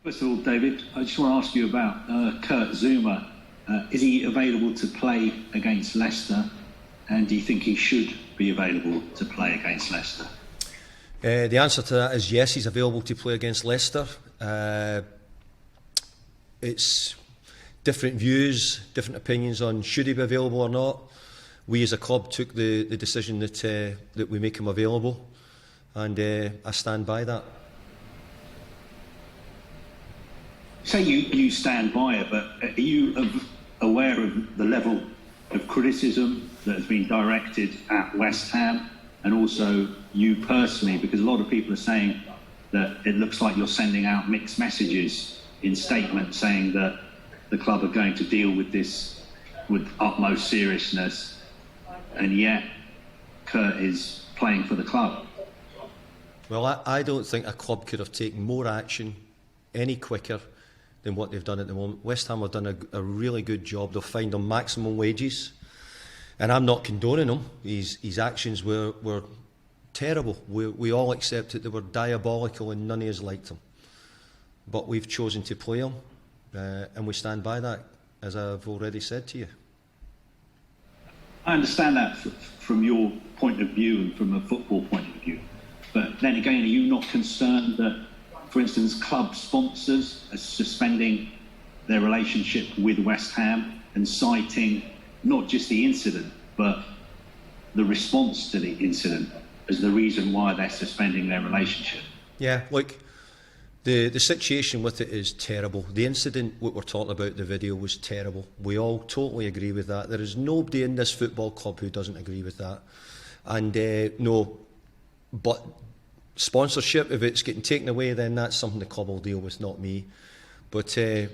First of all, David, I just want to ask you about Kurt Zouma. Is he available to play against Leicester? And do you think he should be available to play against Leicester? The answer to that is yes, he's available to play against Leicester. It's different views, different opinions on should he be available or not. We as a club took the decision that we make him available, and I stand by that. Say you stand by it, but are you aware of the level of criticism that has been directed at West Ham and also you personally? Because a lot of people are saying that it looks like you're sending out mixed messages in statements saying that the club are going to deal with this with utmost seriousness, and yet Kurt is playing for the club. Well, I don't think a club could have taken more action any quicker than what they've done at the moment. West Ham have done a really good job. They'll find them maximum wages, and I'm not condoning him. His actions were terrible. We all accept that they were diabolical, and none of us liked them. But we've chosen to play him, and we stand by that, as I've already said to you. I understand that from your point of view and from a football point of view. But then again, are you not concerned that, for instance, club sponsors are suspending their relationship with West Ham and citing not just the incident, but the response to the incident as the reason why they're suspending their relationship? Yeah, look, the situation with it is terrible. The incident, what we're talking about, the video, was terrible. We all totally agree with that. There is nobody in this football club who doesn't agree with that. And no, but sponsorship, if it's getting taken away, then that's something the club will deal with, not me. But as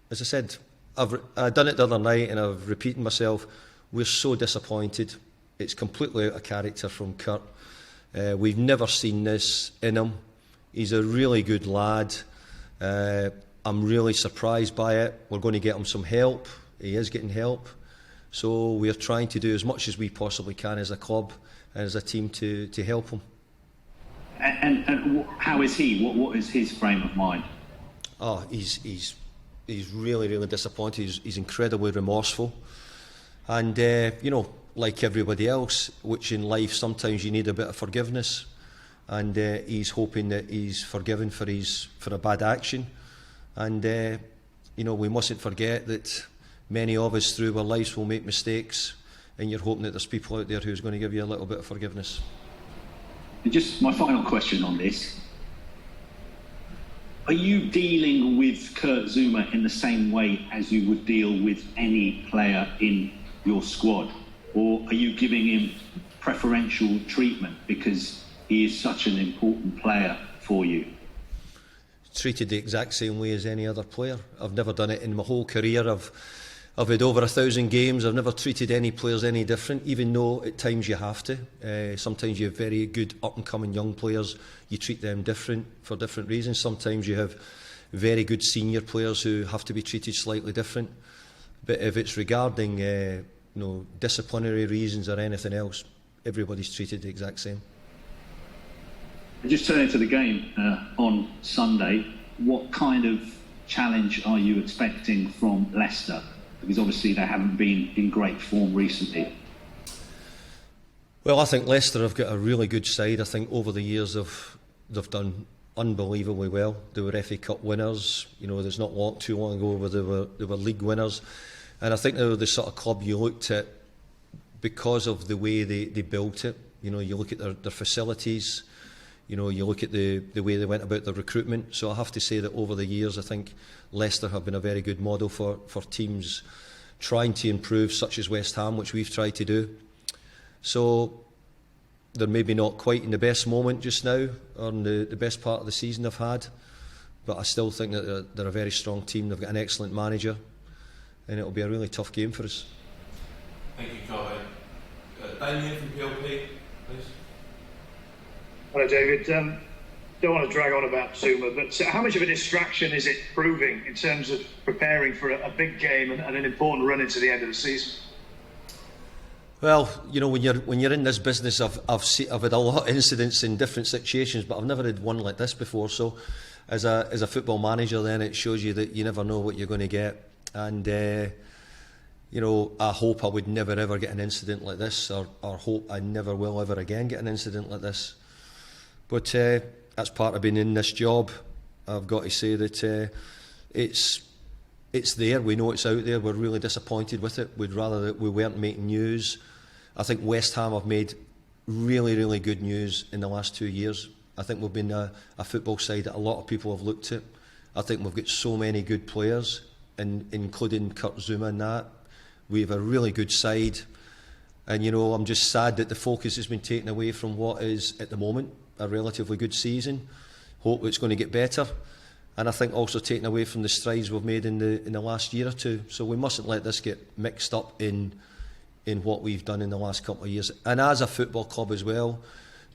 I said, I've done it the other night and I've repeated myself. We're so disappointed. It's completely out of character from Kurt. We've never seen this in him. He's a really good lad. I'm really surprised by it. We're going to get him some help. He is getting help. So we're trying to do as much as we possibly can as a club and as a team to help him. And how is he? What is his frame of mind? Oh, he's really, really disappointed. He's incredibly remorseful. And, you know, like everybody else, which in life sometimes you need a bit of forgiveness. And he's hoping that he's forgiven for a bad action. And, you know, we mustn't forget that many of us through our lives will make mistakes, and you're hoping that there's people out there who's going to give you a little bit of forgiveness. And just my final question on this. Are you dealing with Kurt Zouma in the same way as you would deal with any player in your squad? Or are you giving him preferential treatment because he is such an important player for you? Treated the exact same way as any other player. I've never done it in my whole career. I've had over 1,000 games. I've never treated any players any different, even though at times you have to. Sometimes you have very good up-and-coming young players. You treat them different for different reasons. Sometimes you have very good senior players who have to be treated slightly different. But if it's regarding disciplinary reasons or anything else, everybody's treated the exact same. Just turning to the game on Sunday, what kind of challenge are you expecting from Leicester? Because obviously they haven't been in great form recently. Well, I think Leicester have got a really good side. I think over the years they've done unbelievably well. They were FA Cup winners. You know, there's not too long ago where they were league winners. And I think they were the sort of club you looked at because of the way they built it. You know, you look at their facilities. You know, you look at the way they went about their recruitment. So I have to say that over the years, I think Leicester have been a very good model for teams trying to improve, such as West Ham, which we've tried to do. So they're maybe not quite in the best moment just now, or in the best part of the season they've had. But I still think that they're a very strong team. They've got an excellent manager, and it'll be a really tough game for us. Thank you, Colin. Damien from PLP, please. Hello, David. Don't want to drag on about Zouma, but how much of a distraction is it proving in terms of preparing for a big game and an important run into the end of the season? Well, you know, when you're in this business, I've had a lot of incidents in different situations, but I've never had one like this before. So as a football manager, then it shows you that you never know what you're going to get. And you know, I hope I would never ever get an incident like this, or hope I never will ever again get an incident like this. But that's part of being in this job. I've got to say that it's there. We know it's out there. We're really disappointed with it. We'd rather that we weren't making news. I think West Ham have made really, really good news in the last 2 years. I think we've been a football side that a lot of people have looked at. I think we've got so many good players, including Kurt Zouma and that. We have a really good side. And, you know, I'm just sad that the focus has been taken away from what is, at the moment, a relatively good season. Hope it's going to get better. And I think also taken away from the strides we've made in the last year or two. So we mustn't let this get mixed up in what we've done in the last couple of years. And as a football club as well,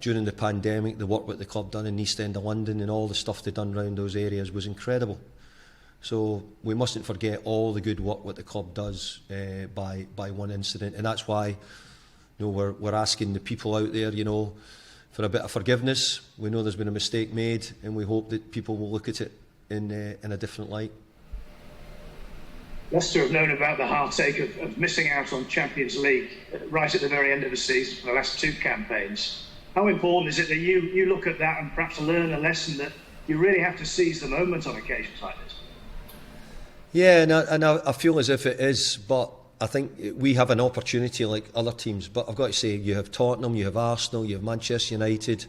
during the pandemic, the work that the club done in the East End of London and all the stuff they've done around those areas was incredible. So we mustn't forget all the good work what the club does by one incident. And that's why, you know, we're asking the people out there, you know, for a bit of forgiveness. We know there's been a mistake made, and we hope that people will look at it in a different light. Leicester have known about the heartache of missing out on Champions League right at the very end of the season for the last 2 campaigns. How important is it that you look at that and perhaps learn a lesson that you really have to seize the moment on occasions like this? Yeah, and I feel as if it is, but I think we have an opportunity like other teams. But I've got to say, you have Tottenham, you have Arsenal, you have Manchester United.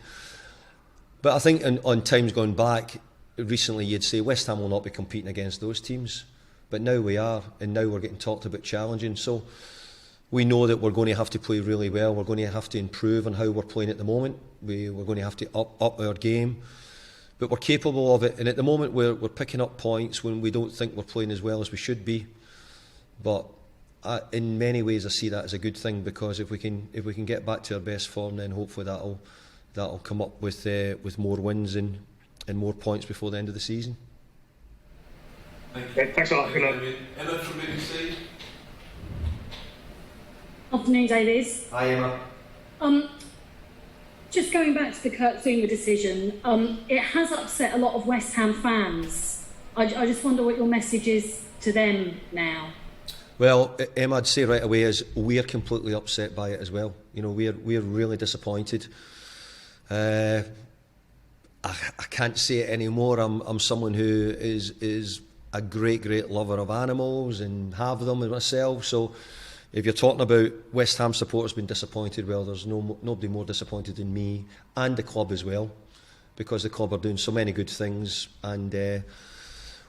But I think on times gone back, recently you'd say West Ham will not be competing against those teams. But now we are, and now we're getting talked about challenging. So we know that we're going to have to play really well. We're going to have to improve on how we're playing at the moment. We're going to have to up our game. But we're capable of it. And at the moment we're picking up points when we don't think we're playing as well as we should be. But in many ways I see that as a good thing, because if we can get back to our best form, then hopefully that'll come up with more wins and more points before the end of the season. Thank you. Thanks a lot. Good luck. Emma from BBC. Afternoon, Davies. Hi, Emma. Just going back to the Kurt Zouma decision, it has upset a lot of West Ham fans. I just wonder what your message is to them now. Well, Emma, I'd say right away is we're completely upset by it as well. You know, we're really disappointed. I can't say it anymore. I'm someone who is a great lover of animals and have them myself. So if you're talking about West Ham supporters being disappointed, well, there's nobody more disappointed than me and the club as well, because the club are doing so many good things, and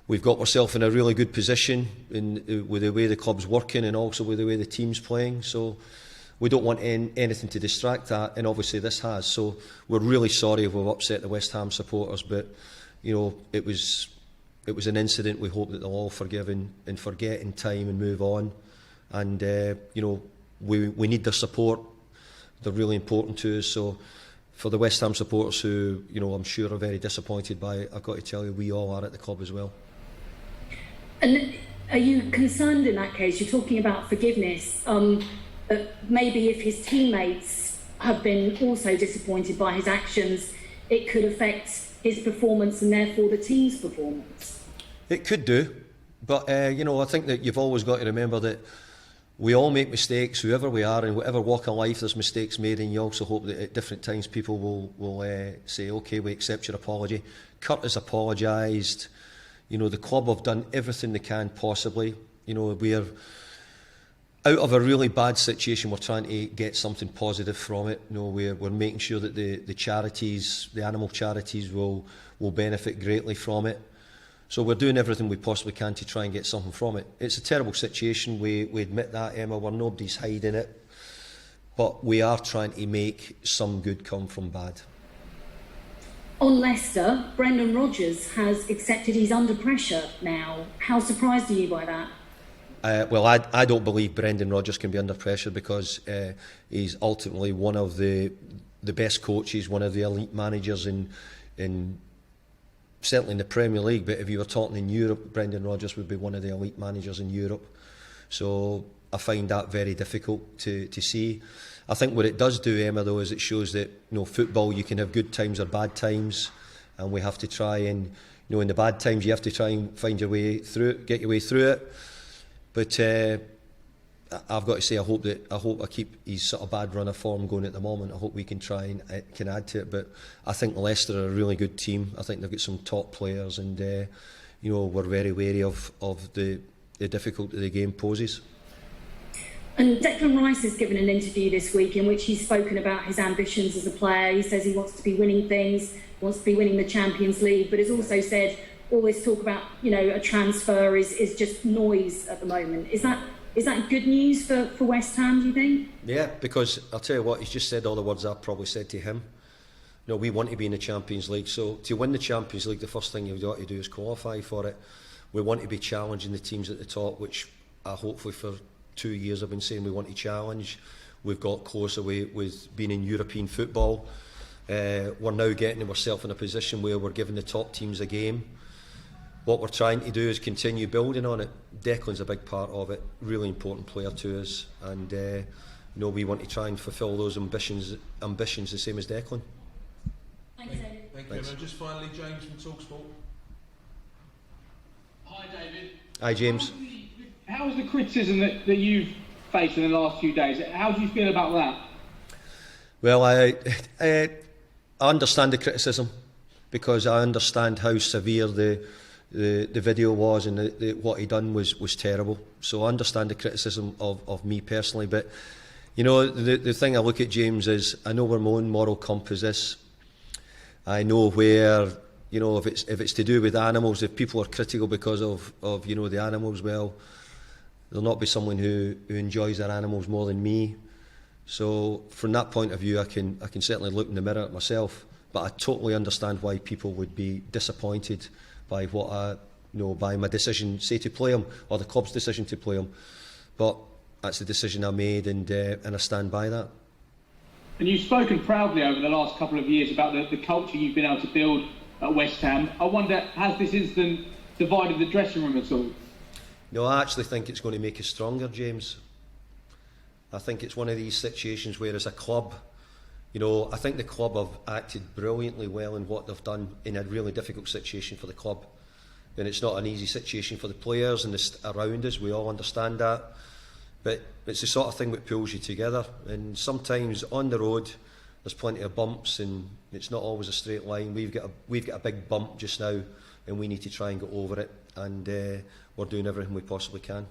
we've got ourselves in a really good position with the way the club's working and also with the way the team's playing. So we don't want anything to distract that, and obviously this has. So we're really sorry if we've upset the West Ham supporters, but you know, it was an incident. We hope that they'll all forgive and forget in time and move on. And you know, we need their support. They're really important to us. So for the West Ham supporters who, you know, I'm sure are very disappointed by it, I've got to tell you, we all are at the club as well. And are you concerned in that case? You're talking about forgiveness. But maybe if his teammates have been also disappointed by his actions, it could affect his performance and therefore the team's performance. It could do, but you know, I think that you've always got to remember that we all make mistakes, whoever we are, in whatever walk of life there's mistakes made, and you also hope that at different times people will say, okay, we accept your apology. Kurt has apologised. You know, the club have done everything they can possibly. You know, we're out of a really bad situation. We're trying to get something positive from it. You know, we're making sure that the charities, the animal charities, will benefit greatly from it. So we're doing everything we possibly can to try and get something from it. It's a terrible situation. We admit that, Emma. Nobody's hiding it. But we are trying to make some good come from bad. On Leicester, Brendan Rodgers has accepted he's under pressure now. How surprised are you by that? Well, I don't believe Brendan Rodgers can be under pressure, because he's ultimately one of the best coaches, one of the elite managers in certainly in the Premier League. But if you were talking in Europe, Brendan Rodgers would be one of the elite managers in Europe. So I find that very difficult to see. I think what it does do, Emma, though, is it shows that, you know, football, you can have good times or bad times, and we have to try and, you know, in the bad times you have to try and find your way through it, get your way through it. But I've got to say, I hope I keep his sort of bad run of form going at the moment. I hope we can try and can add to it. But I think Leicester are a really good team. I think they've got some top players, and you know, we're very wary of the difficulty the game poses. And Declan Rice has given an interview this week in which he's spoken about his ambitions as a player. He says he wants to be winning things, wants to be winning the Champions League, but has also said all this talk about, you know, a transfer is just noise at the moment. Is that good news for West Ham, do you think? Yeah, because I'll tell you what, he's just said all the words I've probably said to him. You know, we want to be in the Champions League, so to win the Champions League, the first thing you've got to do is qualify for it. We want to be challenging the teams at the top, which hopefully for 2 years I've been saying we want to challenge. We've got closer with being in European football. We're now getting ourselves in a position where we're giving the top teams a game. What we're trying to do is continue building on it. Declan's a big part of it, really important player to us, and you know, we want to try and fulfil those ambitions the same as Declan. Thanks, David. Thank you. And just finally, James from TalkSport. Hi, David. Hi, James. How was the criticism that you've faced in the last few days? How do you feel about that? Well, I understand the criticism, because I understand how severe the video was, and what he done was terrible. So I understand the criticism of me personally. But you know, the thing I look at, James, is I know where my own moral compass is. I know where, you know, if it's to do with animals, if people are critical because of you know, the animals, well, there'll not be someone who enjoys their animals more than me. So from that point of view, I can certainly look in the mirror at myself. But I totally understand why people would be disappointed by by my decision, say, to play him, or the club's decision to play him. But that's the decision I made, and I stand by that. And you've spoken proudly over the last couple of years about the culture you've been able to build at West Ham. I wonder, has this incident divided the dressing room at all? No, I actually think it's going to make us stronger, James. I think it's one of these situations where, as a club, you know, I think the club have acted brilliantly well in what they've done in a really difficult situation for the club. And it's not an easy situation for the players and around us, we all understand that. But it's the sort of thing that pulls you together. And sometimes on the road, there's plenty of bumps, and it's not always a straight line. We've got a big bump just now, and we need to try and get over it. And we're doing everything we possibly can.